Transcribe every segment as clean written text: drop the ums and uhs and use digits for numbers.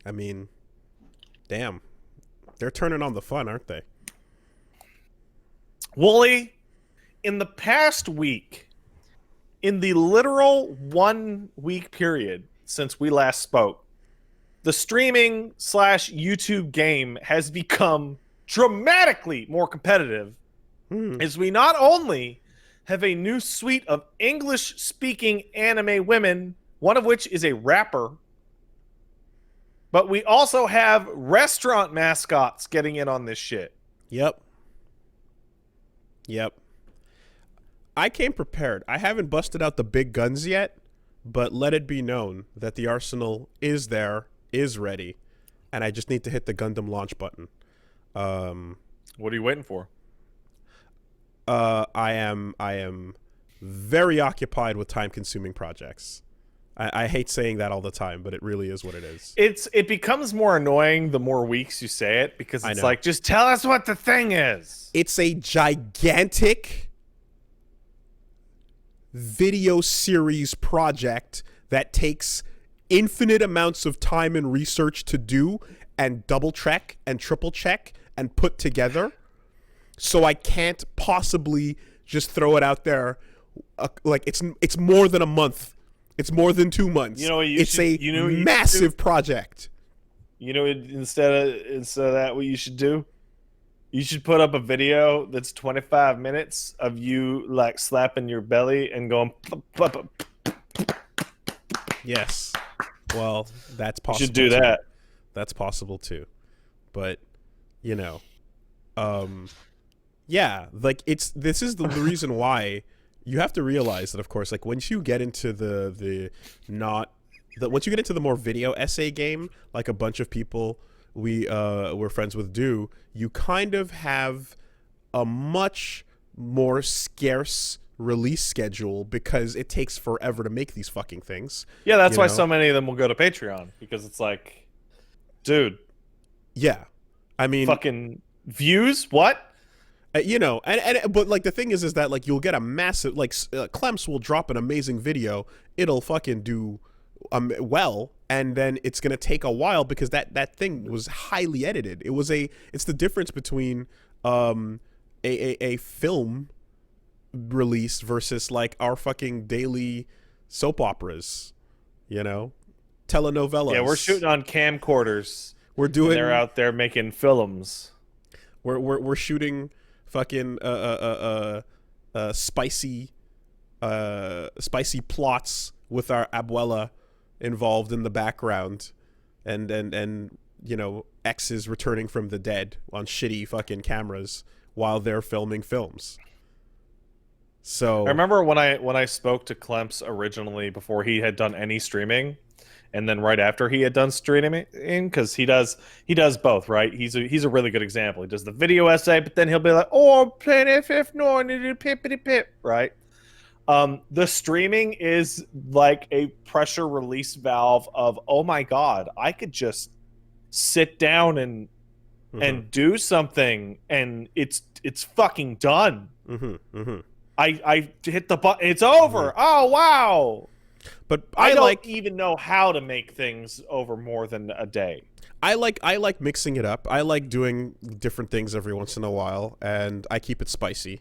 I mean, damn. They're turning on the fun, aren't they? Wooly, in the past week, in the literal 1 week period since we last spoke, the streaming slash YouTube game has become dramatically more competitive Hmm. as we not only have a new suite of English speaking anime women, one of which is a rapper, but we also have restaurant mascots getting in on this shit. Yep. Yep. I came prepared. I haven't busted out the big guns yet, but let it be known that the arsenal is there, is ready, and I just need to hit the Gundam launch button. Um, What are you waiting for? I am very occupied with time-consuming projects. I hate saying that all the time, but it really is what it is. It becomes more annoying the more weeks you say it because I it's know. like, just tell us what the thing is. It's a gigantic video series project that takes infinite amounts of time and research to do and double check and triple check and put together. So I can't possibly just throw it out there. Like it's more than a month. It's more than 2 months. You know what you it's should- a you know what you should massive project. You know, instead of that, what you should do? You should put up a video that's 25 minutes of you like slapping your belly and going. Yes. Well, that's You possible. should do too. that. That's possible too. But, you know, yeah, like this is the reason why you have to realize that, of course, like once you get into once you get into the more video essay game, like a bunch of people we're friends with do, you kind of have a much more scarce release schedule because it takes forever to make these fucking things. Yeah, that's you why know? so many of them will go to Patreon because it's like, dude, Yeah. I mean, fucking views? What? you know, and but like the thing is that like you'll get a massive like Clemps will drop an amazing video, it'll fucking do well, and then it's gonna take a while because that thing was highly edited. It's the difference between a film release versus like our fucking daily soap operas, you know, telenovelas. Yeah, we're shooting on camcorders. We're And doing. they're out there making films. We're shooting fucking spicy plots with our abuela involved in the background, and you know, exes returning from the dead on shitty fucking cameras while they're filming films. So I remember when I spoke to Clemps originally before he had done any streaming, and then right after he had done streaming, because he does both, right? He's a really good example. He does the video essay, but then he'll be like, "Oh, I'm playing FF9 and do pippity pip," right? The streaming is like a pressure release valve of, oh my god, I could just sit down and do something, and it's fucking done. I hit the button, it's over. Oh wow. But I don't even know how to make things over more than a day. I like mixing it up. I like doing different things every once in a while, and I keep it spicy.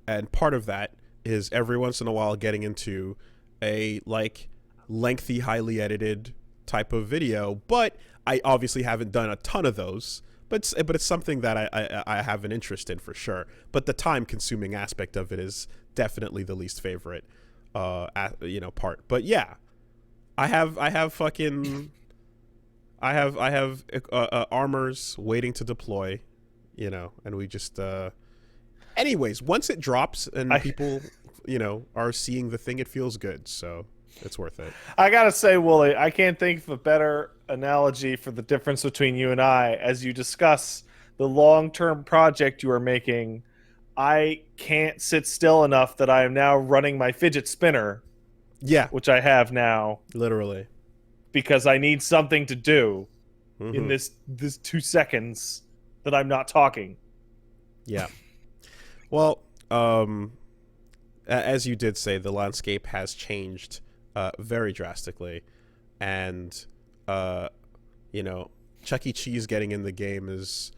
And part of that is every once in a while getting into a like lengthy, highly edited type of video. But I obviously haven't done a ton of those. But it's something that I have an interest in for sure. But the time consuming aspect of it is definitely the least favorite, part. But yeah, I have armors waiting to deploy, and we just. Anyways, once it drops and people, are seeing the thing, it feels good. So it's worth it. I gotta say, Wooly, I can't think of a better analogy for the difference between you and I as you discuss the long-term project you are making. I can't sit still enough that I am now running my fidget spinner. Yeah, which I have now, literally, because I need something to do in this 2 seconds that I'm not talking. Yeah. Well, as you did say, the landscape has changed very drastically, and you know, Chuck E. Cheese getting in the game is,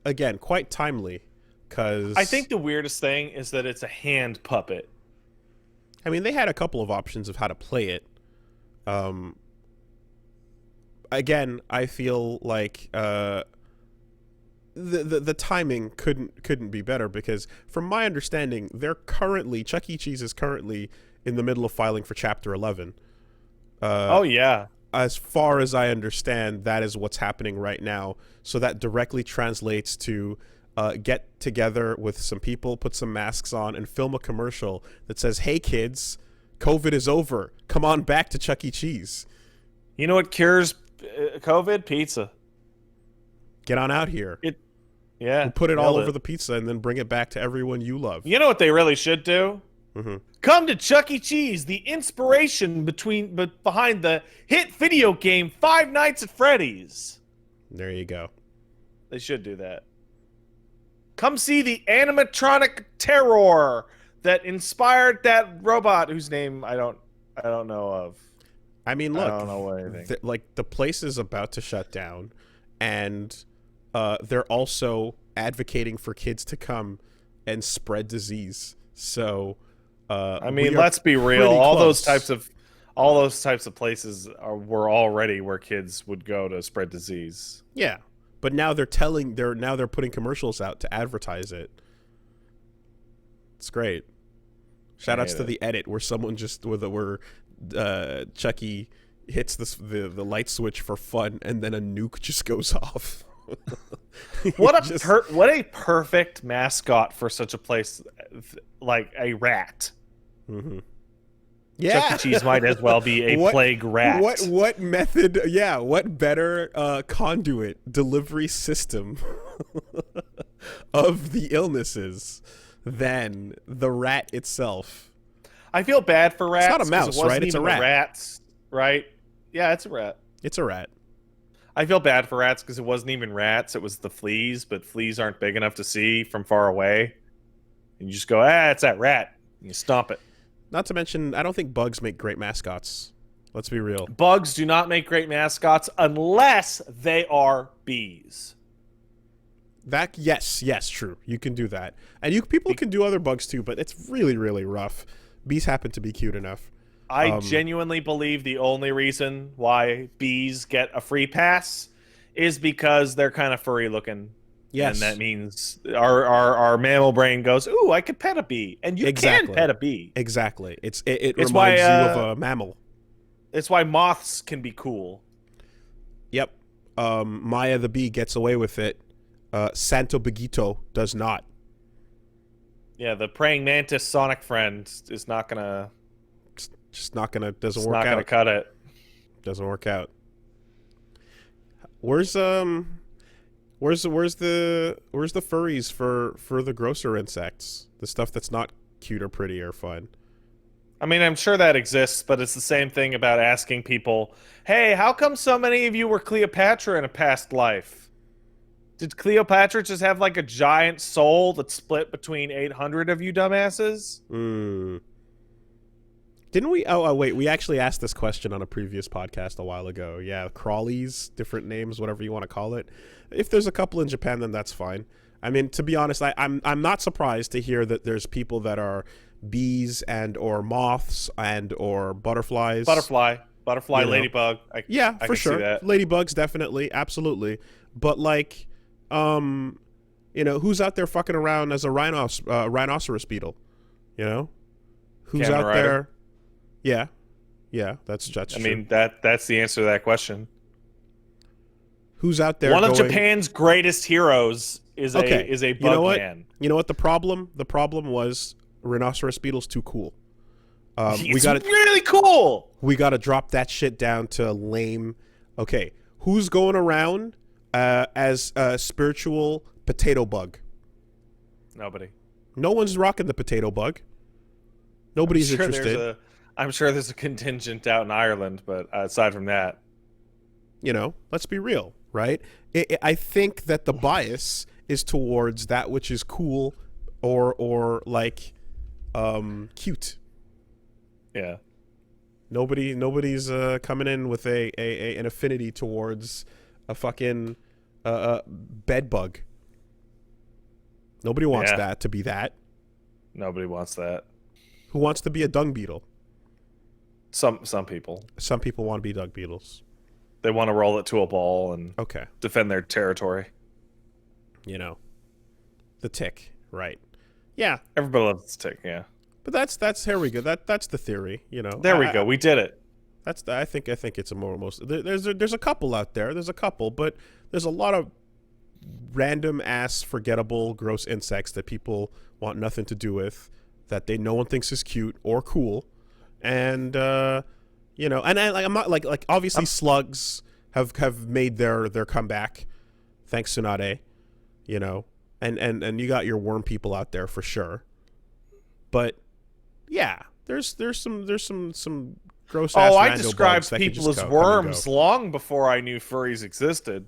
again, quite timely. Because I think the weirdest thing is that it's a hand puppet. I mean, they had a couple of options of how to play it. Again, I feel like the timing couldn't be better, because from my understanding, Chuck E. Cheese is currently in the middle of filing for Chapter 11. Oh yeah. As far as I understand, that is what's happening right now. So that directly translates to get together with some people, put some masks on, and film a commercial that says, "Hey kids, COVID is over. Come on back to Chuck E. Cheese. You know what cures COVID? Pizza. Get on out here. Yeah. We'll put it all nailed over the pizza and then bring it back to everyone you love." You know what they really should do? Mm-hmm. Come to Chuck E. Cheese, the inspiration behind the hit video game Five Nights at Freddy's. There you go. They should do that. Come see the animatronic terror that inspired that robot whose name I don't know of. I mean, look, I don't know anything. The place is about to shut down, and they're also advocating for kids to come and spread disease. So, I mean, let's be real. All those types of places were already where kids would go to spread disease. Yeah, but now they're putting commercials out to advertise it. It's great. Shout outs to the edit where someone where Chucky hits the light switch for fun, and then a nuke just goes off. What a perfect mascot for such a place, like a rat. Mm-hmm. Yeah, Chuck E. Cheese might as well be a plague rat. What method? Yeah, what better conduit delivery system of the illnesses than the rat itself? I feel bad for rats. It's not a mouse, right? It's a rat. Rats, right? Yeah, it's a rat. It's a rat. I feel bad for rats because it wasn't even rats. It was the fleas, but fleas aren't big enough to see from far away. And you just go, it's that rat. And you stomp it. Not to mention, I don't think bugs make great mascots. Let's be real. Bugs do not make great mascots unless they are bees. Yes, true. You can do that. And people can do other bugs too, but it's really, really rough. Bees happen to be cute enough. I genuinely believe the only reason why bees get a free pass is because they're kind of furry looking. Yes. And that means our mammal brain goes, ooh, I could pet a bee. And you can pet a bee. Exactly. It reminds you of a mammal. It's why moths can be cool. Yep. Maya the bee gets away with it. Santo Begito does not. Yeah, the praying mantis sonic friend is not gonna... Just not gonna, doesn't work not out. Gonna cut it. Doesn't work out. Where's the furries for the grosser insects? The stuff that's not cute or pretty or fun. I mean, I'm sure that exists, but it's the same thing about asking people, hey, how come so many of you were Cleopatra in a past life? Did Cleopatra just have like a giant soul that split between 800 of you dumbasses? Didn't we? Oh, wait. We actually asked this question on a previous podcast a while ago. Yeah, crawlies, different names, whatever you want to call it. If there's a couple in Japan, then that's fine. I mean, to be honest, I'm not surprised to hear that there's people that are bees and or moths and or butterflies. Butterfly, you know? Ladybug. Yeah, I for can sure. See that. Ladybugs, definitely, absolutely. But like, who's out there fucking around as a rhinoceros beetle? You know, who's Kamen out Rider. there? Yeah, that's true. I mean, that's the answer to that question. Who's out there? One of Japan's greatest heroes is a bug man. You know what the problem? The problem was rhinoceros beetle's too cool. It's really cool. We got to drop that shit down to lame. Okay, who's going around as a spiritual potato bug? Nobody. No one's rocking the potato bug. Nobody's interested. I'm sure there's a contingent out in Ireland, but aside from that, let's be real, right? I think that the bias is towards that which is cool or like cute. Yeah. Nobody's coming in with an affinity towards a fucking bed bug. Nobody wants that to be that. Nobody wants that. Who wants to be a dung beetle? Some people. Some people want to be dung beetles. They want to roll it to a ball and defend their territory. You know, the tick, right? Yeah, everybody loves the tick. Yeah, but that's here we go. That's the theory. You know, there we go. We did it. I think it's a more most. There's a couple out there. There's a couple, but there's a lot of random ass forgettable gross insects that people want nothing to do with, that no one thinks is cute or cool, and you know, and I'm not like obviously slugs have made their comeback, thanks Tsunade, you know, and you got your worm people out there for sure, but yeah, there's some gross ass. Oh, I described people as worms long before I knew furries existed.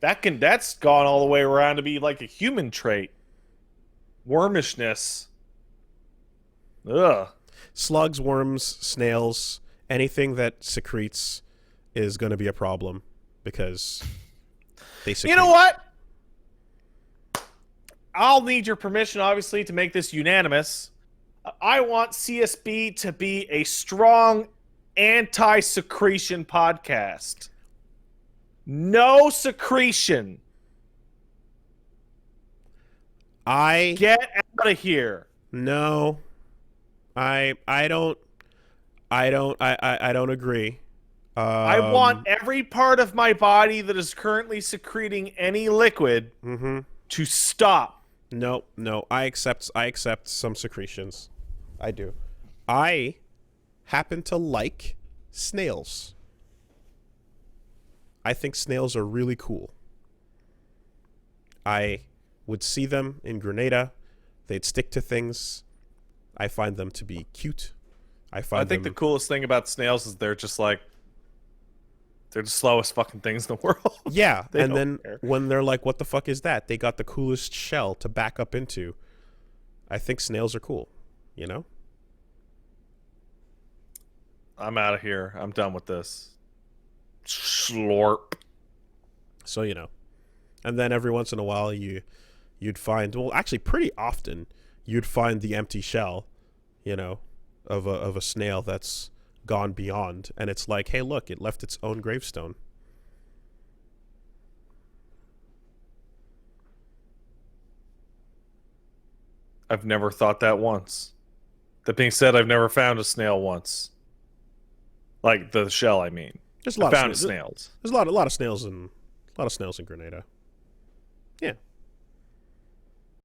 That's gone all the way around to be like a human trait. Wormishness. Ugh. Slugs, worms, snails, anything that secretes is going to be a problem because they secrete. You know what? I'll need your permission, obviously, to make this unanimous. I want CSB to be a strong anti-secretion podcast. No secretion. Get out of here. No. I don't agree. I want every part of my body that is currently secreting any liquid to stop. No. I accept some secretions. I do. I happen to like snails. I think snails are really cool. I would see them in Grenada. They'd stick to things. I find them to be cute. I think the coolest thing about snails is they're the slowest fucking things in the world. Yeah, and then when they're like, what the fuck is that? They got the coolest shell to back up into. I think snails are cool, you know? I'm out of here. I'm done with this. Slorp. So, you know. And then every once in a while you'd find, well, actually pretty often you'd find the empty shell, you know, of a snail that's gone beyond, and it's like, hey, look, it left its own gravestone. I've never thought that once. That being said, I've never found a snail once. Like the shell, I mean. There's a lot of snails. There's a lot of snails in Grenada. Yeah.